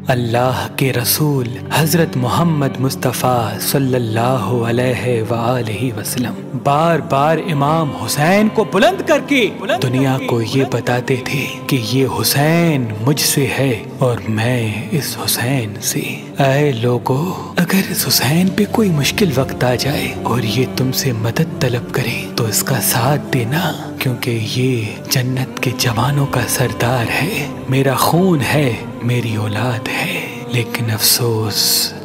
اللہ کے رسول حضرت محمد مصطفیٰ صلی اللہ علیہ وآلہ وسلم بار بار امام حسین کو بلند کر کے دنیا کو یہ بتاتے تھے کہ یہ حسین مجھ سے ہے اور میں اس حسین سے۔ اے لوگو، اگر اس حسین پہ کوئی مشکل وقت آ جائے اور یہ تم سے مدد طلب کرے تو اس کا ساتھ دینا، کیونکہ یہ جنت کے جوانوں کا سردار ہے، میرا خون ہے، میری اولاد ہے۔ لیکن افسوس،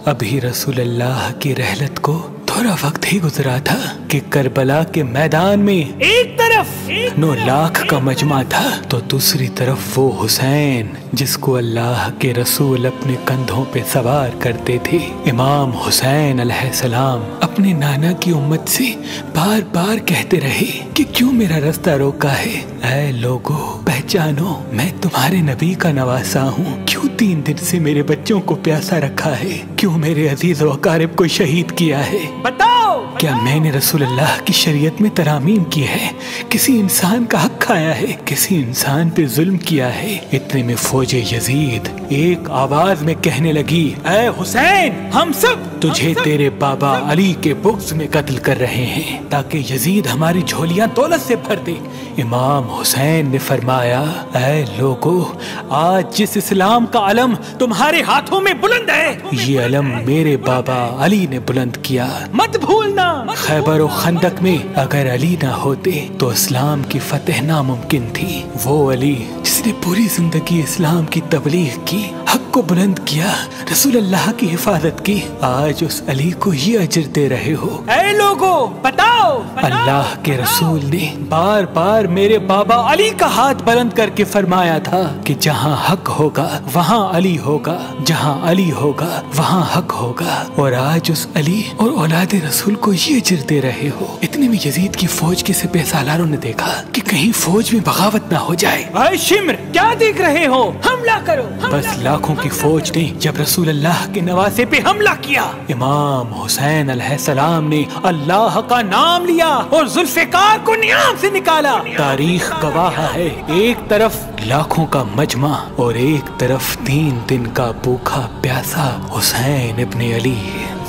ابھی رسول اللہ کی رحلت کو تھوڑا وقت ہی گزرا تھا کہ کربلا کے میدان میں ایک طرف 9 لاکھ کا مجمع تھا تو دوسری طرف وہ حسین جس کو اللہ کے رسول اپنے کندھوں پہ سوار کرتے تھے۔ امام حسین علیہ السلام اپنے نانا کی امت سے بار بار کہتے رہے کہ کیوں میرا رستہ روکا ہے؟ اے لوگو، پہچانو، میں تمہارے نبی کا نواسا ہوں۔ کیوں 3 دن سے میرے بچوں کو پیاسا رکھا ہے؟ کیوں میرے عزیز و اقارب کو شہید کیا ہے؟ بتاؤ، کیا میں نے رسول اللہ کی شریعت میں ترامیم کی ہے؟ کسی انسان کا حق کھایا ہے؟ کسی انسان پہ ظلم کیا ہے؟ اتنے میں فوج یزید ایک آواز میں کہنے لگی، اے حسین، ہم سب تجھے تیرے بابا علی کے بغض میں قتل کر رہے ہیں تاکہ یزید ہماری جھولیاں دولت سے بھر دے۔ امام حسین نے فرمایا، اے لوگو، آج جس اسلام کا علم تمہارے ہاتھوں میں بلند ہے، یہ علم میرے بابا علی نے بلند کیا، مت بھولنا۔ خیبر و خندق میں اگر علی نہ ہوتے تو اسلام کی فتح ناممکن تھی۔ وہ علی جس نے پوری زندگی اسلام کی تبلیغ کی، حق کو بلند کیا، رسول اللہ کی حفاظت کی، آج اس علی کو یہ اجر دے رہے ہو۔ اے لوگو، بتاؤ، اللہ کے رسول نے بار بار میرے بابا علی کا ہاتھ بلند کر کے فرمایا تھا کہ جہاں حق ہوگا وہاں علی ہوگا، جہاں علی ہوگا وہاں حق ہوگا، اور آج اس علی اور اولاد رسول کو یہ اجر دے رہے ہو۔ اتنے میں یزید کی فوج کے سپہ سالاروں نے دیکھا کہ کہیں فوج میں بغاوت نہ ہو جائے۔ اے شمر، کیا دیکھ رہے ہو؟ حملہ کرو۔ بس لاکھوں کی فوج نے جب رسول اللہ کے نواسے پہ حملہ کیا، امام حسین علیہ السلام نے اللہ کا نام لیا اور ذوالفقار کو نیام سے نکالا۔ تاریخ گواہ ہے، ایک طرف لاکھوں کا مجمع اور ایک طرف 3 دن کا بھوکا پیاسا حسین ابن علی۔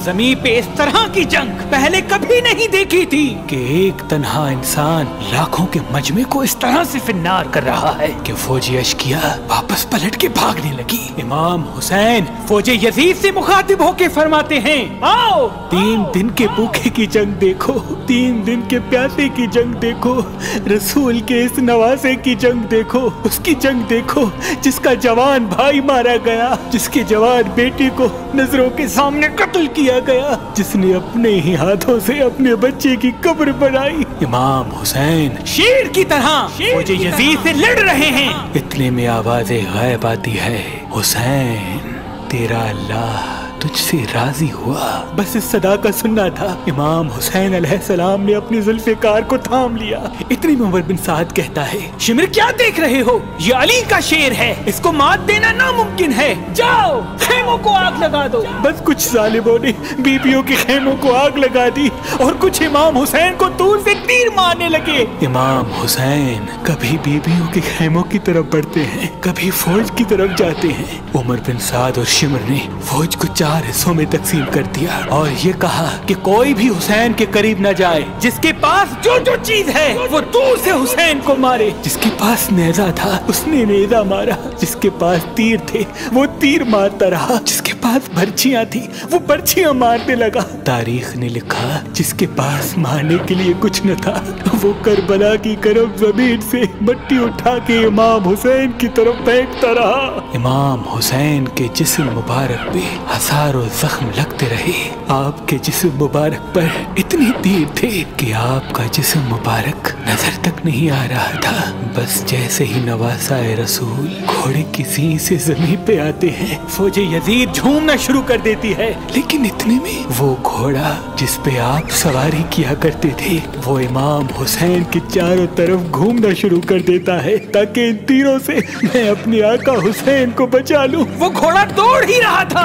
زمین پہ اس طرح کی جنگ پہلے کبھی نہیں دیکھی تھی کہ ایک تنہا انسان لاکھوں کے مجمع کو اس طرح سے فنار کر رہا ہے کہ فوج اشکیا واپس پلٹ کے بھاگنے لگی۔ امام حسین فوج یزید سے مخاطب ہو کے فرماتے ہیں، آؤ، 3 دن کے بھوکے کی جنگ دیکھو، 3 دن کے پیاسے کی جنگ دیکھو، رسول کے اس نواسے کی جنگ دیکھو، اس کی جنگ دیکھو جس کا جوان بھائی مارا گیا، جس کے جوان بیٹی کو نظروں کے سامنے قتل کیا گیا، جس نے اپنے ہی ہاتھوں سے اپنے بچے کی قبر بنائی۔ امام حسین شیر کی طرح فوج یزید سے لڑ رہے ہیں۔ اتنے میں آواز غیب آتی ہے، حسین، تیرا اللہ تجھ سے راضی ہوا۔ بس اس صدا کا سننا تھا، امام حسین علیہ السلام نے اپنی ذوالفقار کو تھام لیا۔ اتنی میں عمر بن سعد کہتا ہے، شمر، کیا دیکھ رہے ہو؟ یہ علی کا شیر ہے، اس کو مات دینا ناممکن ہے، جاؤ خیموں کو آگ لگا دو۔ بس کچھ ظالموں نے بیبیوں کے خیموں کو آگ لگا دی اور کچھ امام حسین کو دور سے تیر مارنے لگے۔ امام حسین کبھی بیبیوں کے خیموں کی طرف بڑھتے ہیں، کبھی فوج کی طرف جاتے ہیں۔ عمر بن سعد اور شمر نے فوج کو 4 حصوں میں تقسیم کر دیا اور یہ کہا کہ کوئی بھی حسین کے قریب نہ جائے، جس کے پاس جو چیز ہے وہ دور سے حسین کو مارے۔ جس کے پاس نیزہ تھا اس نے نیزہ مارا، جس کے پاس تیر تھے وہ تیر مارتا رہا، جس کے پاس برچیاں تھی وہ برچیاں مارنے لگا۔ تاریخ نے لکھا جس کے پاس مارنے کے لیے کچھ نہ تھا وہ کربلا کی کرب زمین سے مٹی اٹھا کے امام حسین کی طرف پھینکتا رہا۔ امام حسین کے جسم مبارک پہ ہزاروں زخم لگتے رہے، آپ کے جسم مبارک پر اتنی تیر تھے کہ آپ کا جسم مبارک نظر تک نہیں آ رہا تھا۔ بس جیسے ہی نواسا رسول گھوڑے کی سین سے زمین پہ آتے ہیں، فوج یزید جھومنا شروع کر دیتی ہے، لیکن اتنے میں وہ گھوڑا جس پہ آپ سواری کیا کرتے تھے وہ امام حسین کے چاروں طرف گھومنا شروع کر دیتا ہے تاکہ ان تیروں سے میں اپنے آقا حسین کو بچا لوں۔ وہ گھوڑا دوڑ ہی رہا تھا۔